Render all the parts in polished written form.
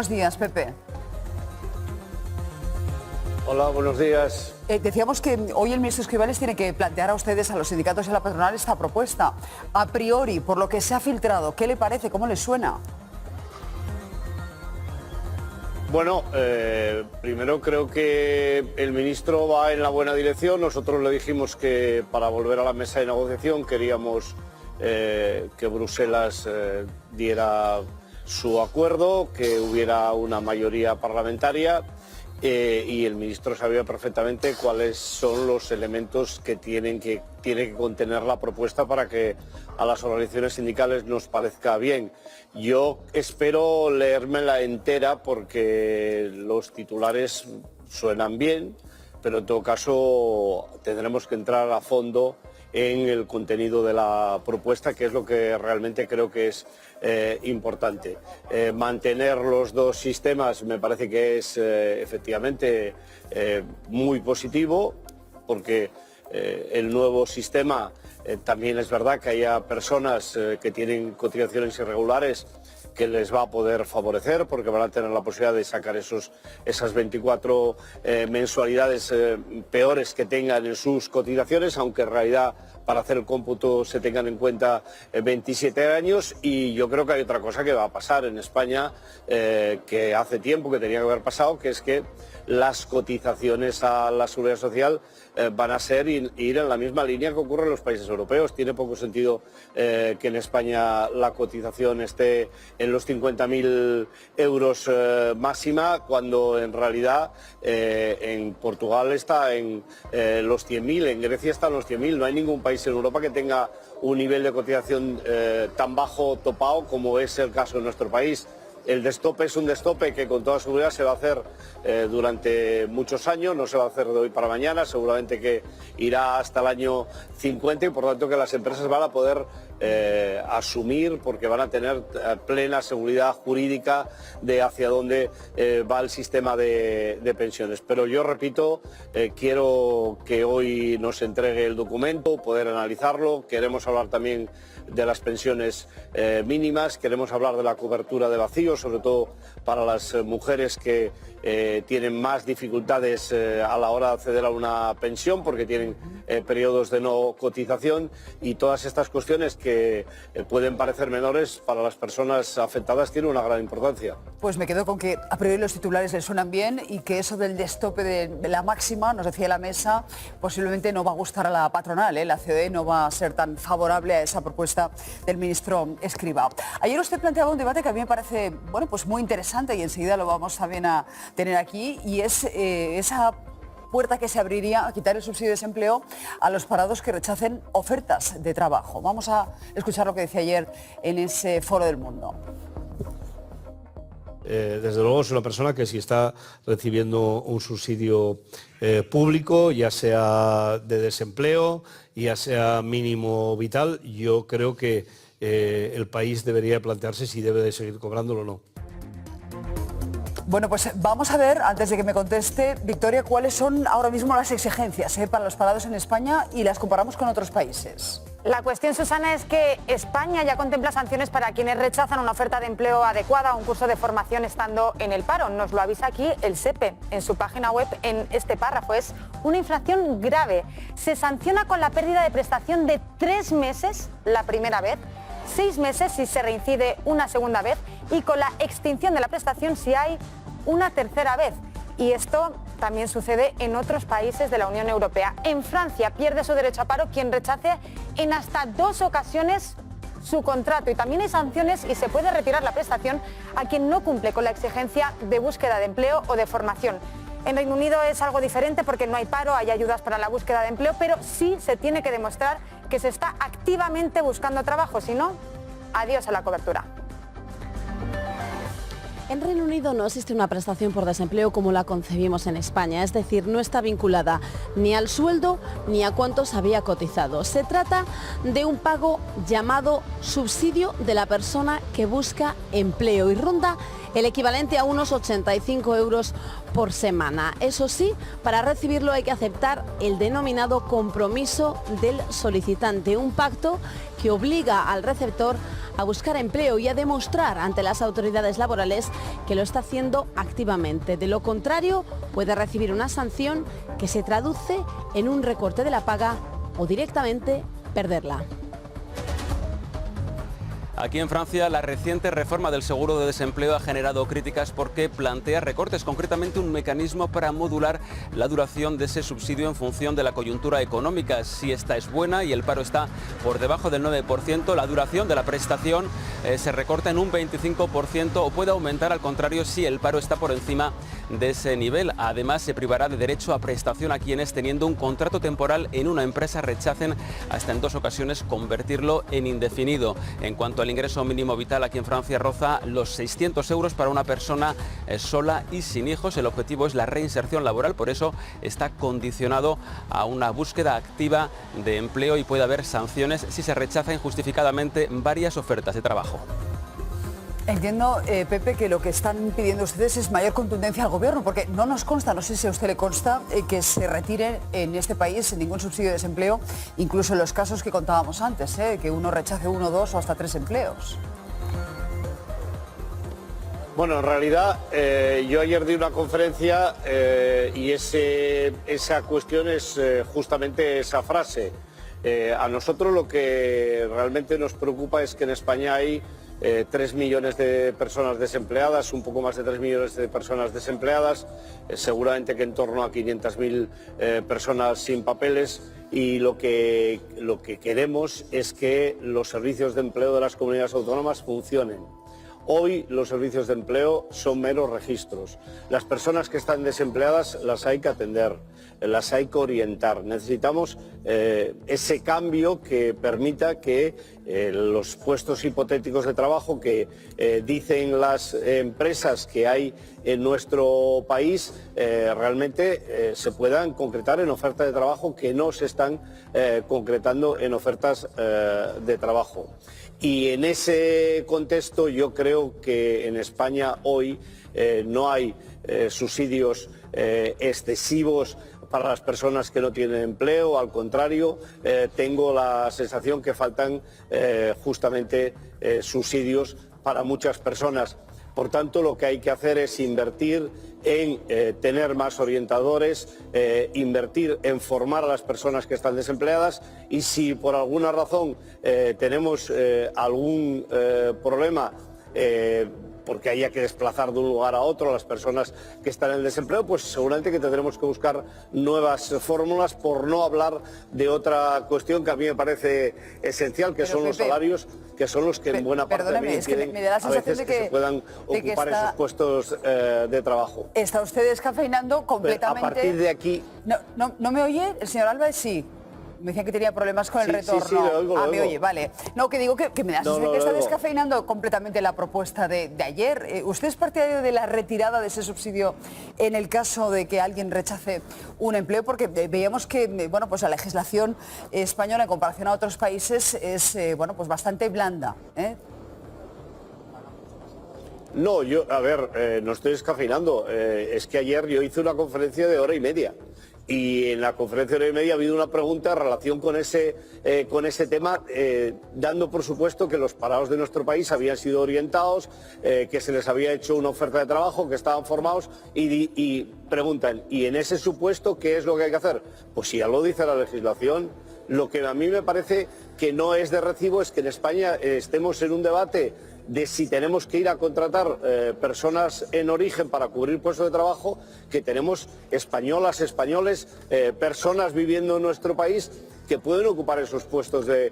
Buenos días, Pepe. Hola, buenos días. Decíamos que hoy el ministro Escrivá tiene que plantear a ustedes, a los sindicatos y a la patronal, esta propuesta. A priori, por lo que se ha filtrado, ¿qué le parece? ¿Cómo le suena? Bueno, primero creo que el ministro va en la buena dirección. Nosotros le dijimos que para volver a la mesa de negociación queríamos que Bruselas diera su acuerdo, que hubiera una mayoría parlamentaria y el ministro sabía perfectamente cuáles son los elementos que tiene que contener la propuesta para que a las organizaciones sindicales nos parezca bien. Yo espero leérmela entera porque los titulares suenan bien, pero en todo caso tendremos que entrar a fondo en el contenido de la propuesta, que es lo que realmente creo que es importante. Mantener los dos sistemas me parece que es efectivamente muy positivo, porque el nuevo sistema también es verdad que haya personas que tienen cotizaciones irregulares que les va a poder favorecer porque van a tener la posibilidad de sacar esas 24 mensualidades peores que tengan en sus cotizaciones, aunque en realidad para hacer el cómputo se tengan en cuenta 27 años. Y yo creo que hay otra cosa que va a pasar en España, que hace tiempo que tenía que haber pasado, que es que las cotizaciones a la seguridad social van a ir en la misma línea que ocurre en los países europeos. Tiene poco sentido que en España la cotización esté en los 50.000 euros máxima, cuando en realidad en Portugal está en los 100.000, en Grecia está en los 100.000. No hay ningún país en Europa que tenga un nivel de cotización tan bajo topado como es el caso de nuestro país. El destope es un destope que con toda seguridad se va a hacer durante muchos años, no se va a hacer de hoy para mañana, seguramente que irá hasta el año 50 y por tanto que las empresas van a poder asumir, porque van a tener plena seguridad jurídica de hacia dónde va el sistema de pensiones. Pero yo repito, quiero que hoy nos entregue el documento, poder analizarlo. Queremos hablar también de las pensiones mínimas, queremos hablar de la cobertura de vacíos, sobre todo para las mujeres que tienen más dificultades a la hora de acceder a una pensión porque tienen periodos de no cotización, y todas estas cuestiones que pueden parecer menores para las personas afectadas tienen una gran importancia. Pues me quedo con que a priori los titulares le suenan bien y que eso del destope de la máxima, nos decía la mesa, posiblemente no va a gustar a la patronal, ¿eh? La COE no va a ser tan favorable a esa propuesta del ministro Escrivá. Ayer usted planteaba un debate que a mí me parece, bueno, pues muy interesante, y enseguida lo vamos también a tener aquí, y es esa puerta que se abriría a quitar el subsidio de desempleo a los parados que rechacen ofertas de trabajo. Vamos a escuchar lo que decía ayer en ese Foro del Mundo. Desde luego es una persona que si está recibiendo un subsidio público, ya sea de desempleo, ya sea mínimo vital, yo creo que el país debería plantearse si debe de seguir cobrándolo o no. Bueno, pues vamos a ver, antes de que me conteste, Victoria, cuáles son ahora mismo las exigencias para los parados en España, y las comparamos con otros países. La cuestión, Susana, es que España ya contempla sanciones para quienes rechazan una oferta de empleo adecuada o un curso de formación estando en el paro. Nos lo avisa aquí el SEPE en su página web en este párrafo. Es una infracción grave. Se sanciona con la pérdida de prestación de 3 meses la primera vez, 6 meses si se reincide una segunda vez, y con la extinción de la prestación si hay una tercera vez. Y esto también sucede en otros países de la Unión Europea. En Francia pierde su derecho a paro quien rechace en hasta 2 ocasiones su contrato, y también hay sanciones y se puede retirar la prestación a quien no cumple con la exigencia de búsqueda de empleo o de formación. En Reino Unido es algo diferente porque no hay paro, hay ayudas para la búsqueda de empleo, pero sí se tiene que demostrar que se está activamente buscando trabajo, si no, adiós a la cobertura. En Reino Unido no existe una prestación por desempleo como la concebimos en España, es decir, no está vinculada ni al sueldo ni a cuántos había cotizado. Se trata de un pago llamado subsidio de la persona que busca empleo y ronda el equivalente a unos 85 euros por semana. Eso sí, para recibirlo hay que aceptar el denominado compromiso del solicitante, un pacto que obliga al receptor a buscar empleo y a demostrar ante las autoridades laborales que lo está haciendo activamente. De lo contrario, puede recibir una sanción que se traduce en un recorte de la paga o directamente perderla. Aquí en Francia, la reciente reforma del seguro de desempleo ha generado críticas porque plantea recortes, concretamente un mecanismo para modular la duración de ese subsidio en función de la coyuntura económica. Si esta es buena y el paro está por debajo del 9%, la duración de la prestación se recorta en un 25% o puede aumentar al contrario si el paro está por encima de ese nivel. Además, se privará de derecho a prestación a quienes, teniendo un contrato temporal en una empresa, rechacen hasta en 2 ocasiones convertirlo en indefinido. En cuanto al ingreso mínimo vital, aquí en Francia roza los 600 euros para una persona sola y sin hijos. El objetivo es la reinserción laboral, por eso está condicionado a una búsqueda activa de empleo y puede haber sanciones si se rechaza injustificadamente varias ofertas de trabajo. Entiendo, Pepe, que lo que están pidiendo ustedes es mayor contundencia al gobierno, porque no nos consta, no sé si a usted le consta, que se retire en este país ningún subsidio de desempleo, incluso en los casos que contábamos antes, que uno rechace 1, 2 o hasta 3 empleos. Bueno, en realidad yo ayer di una conferencia y esa cuestión es justamente esa frase. A nosotros lo que realmente nos preocupa es que en España hay 3 millones de personas desempleadas, un poco más de 3 millones de personas desempleadas, seguramente que en torno a 500.000 personas sin papeles, y lo que queremos es que los servicios de empleo de las comunidades autónomas funcionen. Hoy los servicios de empleo son meros registros. Las personas que están desempleadas las hay que atender, las hay que orientar. Necesitamos ese cambio que permita que los puestos hipotéticos de trabajo que dicen las empresas que hay en nuestro país realmente se puedan concretar en ofertas de trabajo que no se están concretando en ofertas de trabajo. Y en ese contexto yo creo que en España hoy no hay subsidios excesivos para las personas que no tienen empleo. Al contrario, tengo la sensación que faltan justamente subsidios para muchas personas. Por tanto, lo que hay que hacer es invertir en tener más orientadores, invertir en formar a las personas que están desempleadas, y si por alguna razón tenemos algún problema porque haya que desplazar de un lugar a otro a las personas que están en el desempleo, pues seguramente que tendremos que buscar nuevas fórmulas, por no hablar de otra cuestión que a mí me parece esencial, que son los salarios, que son los que en buena parte también impiden me da la sensación a veces que se puedan ocupar esos puestos de trabajo. ¿Está usted descafeinando completamente? A partir de aquí... ¿No me oye? El señor Álvarez sí. Me decía que tenía problemas con el retorno. Sí, lo oigo, me oye, vale. No, que digo que me da la sensación que está descafeinando completamente la propuesta de ayer. ¿Usted es partidario de la retirada de ese subsidio en el caso de que alguien rechace un empleo? Porque veíamos que bueno, pues la legislación española en comparación a otros países es bueno, pues bastante blanda. No, no estoy descafeinando. Es que ayer yo hice una conferencia de 1h30. Y en la conferencia de 1h30 ha habido una pregunta en relación con ese tema, dando por supuesto que los parados de nuestro país habían sido orientados, que se les había hecho una oferta de trabajo, que estaban formados, y preguntan, ¿y en ese supuesto qué es lo que hay que hacer? Pues si ya lo dice la legislación. Lo que a mí me parece que no es de recibo es que en España estemos en un debate de si tenemos que ir a contratar personas en origen para cubrir puestos de trabajo, que tenemos españolas, españoles, personas viviendo en nuestro país que pueden ocupar esos puestos de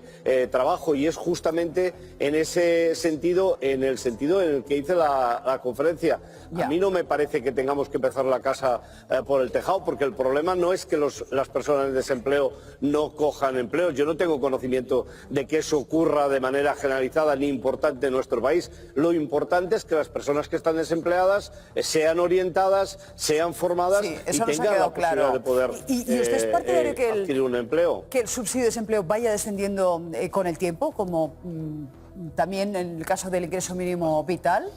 trabajo, y es justamente en ese sentido, en el que hice la conferencia. A mí no me parece que tengamos que empezar la casa por el tejado, porque el problema no es que las personas en desempleo no cojan empleo. Yo no tengo conocimiento de que eso ocurra de manera generalizada ni importante en nuestro país. Lo importante es que las personas que están desempleadas sean orientadas, sean formadas y tengan la posibilidad de poder ¿Y usted es partidario que adquirir un empleo? Que el subsidio de desempleo vaya descendiendo con el tiempo, como también en el caso del ingreso mínimo vital?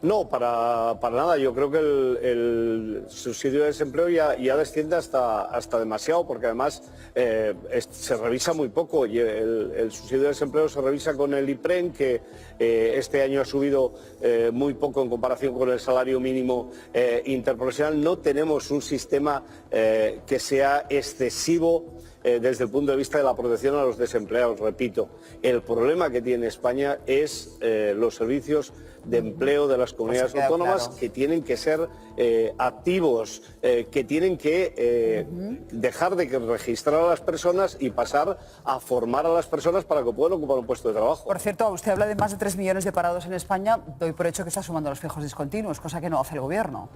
No, para nada. Yo creo que el subsidio de desempleo ya desciende hasta demasiado, porque además se revisa muy poco. Y el subsidio de desempleo se revisa con el IPREN, que este año ha subido muy poco en comparación con el salario mínimo interprofesional. No tenemos un sistema que sea excesivo desde el punto de vista de la protección a los desempleados. Repito, el problema que tiene España es los servicios de empleo de las comunidades autónomas, claro, que tienen que ser activos, que tienen que dejar de registrar a las personas y pasar a formar a las personas para que puedan ocupar un puesto de trabajo. Por cierto, usted habla de más de 3 millones de parados en España. Doy por hecho que está sumando los fijos discontinuos, cosa que no hace el gobierno.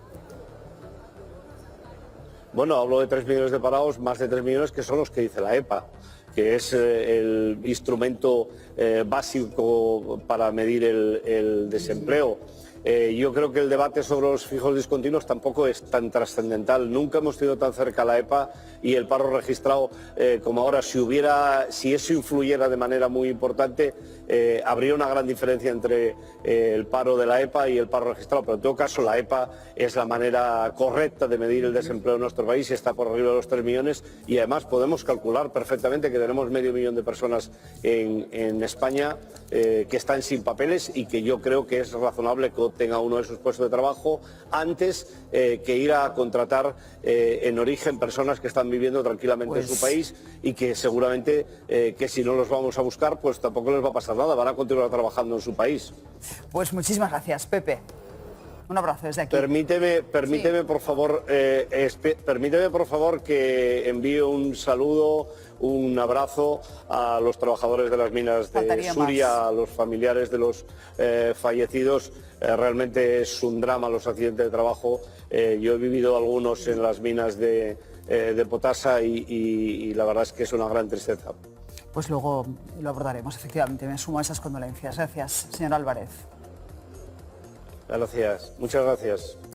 Bueno, hablo de 3 millones de parados, más de 3 millones que son los que dice la EPA, que es el instrumento básico para medir el desempleo. Yo creo que el debate sobre los fijos discontinuos tampoco es tan trascendental. Nunca hemos tenido tan cerca la EPA y el paro registrado como ahora. Si eso influyera de manera muy importante, habría una gran diferencia entre el paro de la EPA y el paro registrado. Pero en todo caso, la EPA es la manera correcta de medir el desempleo en nuestro país y está por arriba de los 3 millones. Y además podemos calcular perfectamente que tenemos medio millón de personas en España que están sin papeles, y que yo creo que es razonable que tenga uno de sus puestos de trabajo antes que ir a contratar en origen personas que están viviendo tranquilamente en su país, y que seguramente que si no los vamos a buscar, pues tampoco les va a pasar nada, van a continuar trabajando en su país. Pues muchísimas gracias, Pepe. Un abrazo desde aquí. Permíteme, por favor, que envíe un saludo, un abrazo a los trabajadores de las minas de Suria, a los familiares de los fallecidos. Realmente es un drama los accidentes de trabajo. Yo he vivido algunos en las minas de Potasa y la verdad es que es una gran tristeza. Pues luego lo abordaremos, efectivamente. Me sumo a esas condolencias. Gracias, señor Álvarez. Gracias, muchas gracias.